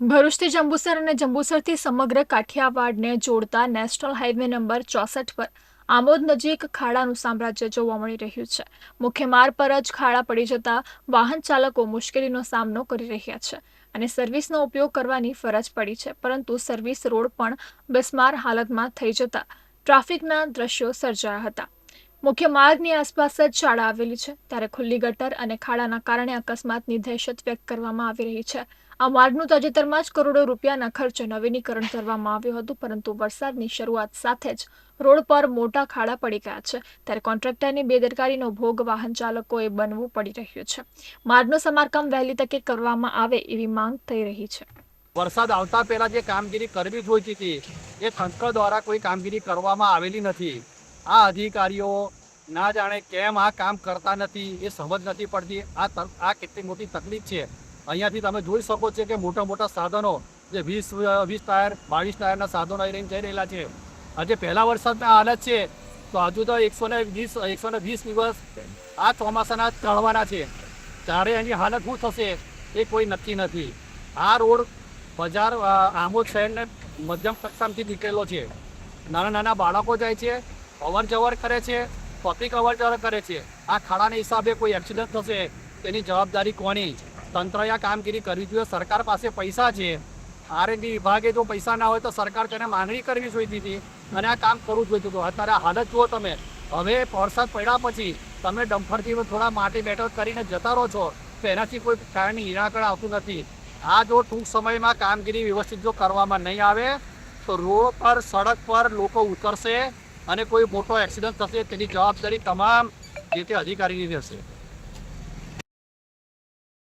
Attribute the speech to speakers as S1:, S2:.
S1: ભરૂચથી જંબુસર અને જંબુસરથી સમગ્ર કાઠિયાવાડને જોડતા નેશનલ હાઈવે નંબર 64 પર આમોદ નજીક ખાડાનું સામ્રાજ્ય જોવા મળી રહ્યું છે. મુખ્ય માર્ગ પર જ ખાડા પડી જતા વાહન ચાલકો મુશ્કેલીનો સામનો કરી રહ્યા છે અને સર્વિસનો ઉપયોગ કરવાની ફરજ પડી છે, પરંતુ સર્વિસ રોડ પણ બિસ્માર હાલતમાં થઈ જતા ટ્રાફિકના દ્રશ્યો સર્જાયા હતા. મુખ્ય માર્ગની આસપાસ જ શાળા આવેલી છે, ત્યારે ખુલ્લી ગટર અને ખાડાના કારણે અકસ્માતની દહેશત વ્યક્ત કરવામાં આવી રહી છે. આ માર્ગનું તાજેતરમાં જ કરોડો રૂપિયાના ખર્ચે નવીનીકરણ કરવામાં આવ્યું હતું, પરંતુ વરસાદની શરૂઆત સાથે જ રોડ પર મોટા ખાડા પડી ગયા છે. ત્યારે કોન્ટ્રાક્ટરની બેદરકારીનો ભોગ વાહન ચાલકોએ બનવું પડી રહ્યું છે. માર્ગનું સમારકામ વહેલી તકે કરવામાં આવે એવી માંગ થઈ રહી છે.
S2: વરસાદ આવતા પહેલા જે કામગીરી કરવી જોઈતી હતી એ તંત્ર દ્વારા કોઈ કામગીરી કરવામાં આવેલી નથી. આ અધિકારીઓ ના જાણે કેમ આ કામ કરતા નથી, એ સમજ નથી પડતી. આ કેટલી મોટી તકલીફ છે. અહીંયાથી તમે જોઈ શકો છો કે મોટા મોટા સાધનો જે 20 ટાયર 22 ટાયરના સાધનો અહીં જઈ રહેલા છે. આજે પહેલા વરસાદના હાલત છે તો હજુ તો 120 દિવસ આ ચોમાસાના ચડવાના છે. ત્યારે એની હાલત શું થશે એ કોઈ નક્કી નથી. આ રોડ બજાર આમોદ શહેરને મધ્યમ કક્ષામાંથી નીકળેલો છે. નાના નાના બાળકો જાય છે, અવર જવર કરે છે, પબ્લિક અવર જવર કરે છે. આ ખાડાના હિસાબે કોઈ એક્સિડન્ટ થશે તેની જવાબદારી કોની? તંત્રએ આ કામગીરી કરવી જોઈએ. સરકાર પાસે પૈસા છે, R&D વિભાગે જો પૈસા ના હોય તો સરકાર તેને માંગણી કરવી જોઈતી હતી અને આ કામ કરવું જોઈતું હતું. અત્યારે આ હાલત જુઓ તમે. હવે વરસાદ પડ્યા પછી તમે ડમ્ફરથી થોડા માટી બેઠક કરીને જતા રહો છો તો એનાથી કોઈ કારણની નિરાકરણ આવતું નથી. આ જો ટૂંક સમયમાં કામગીરી વ્યવસ્થિત જો કરવામાં નહીં આવે તો રોડ પર સડક પર લોકો ઉતરશે અને કોઈ મોટો એક્સિડન્ટ થશે તેની જવાબદારી તમામ જે તે અધિકારીની રહેશે.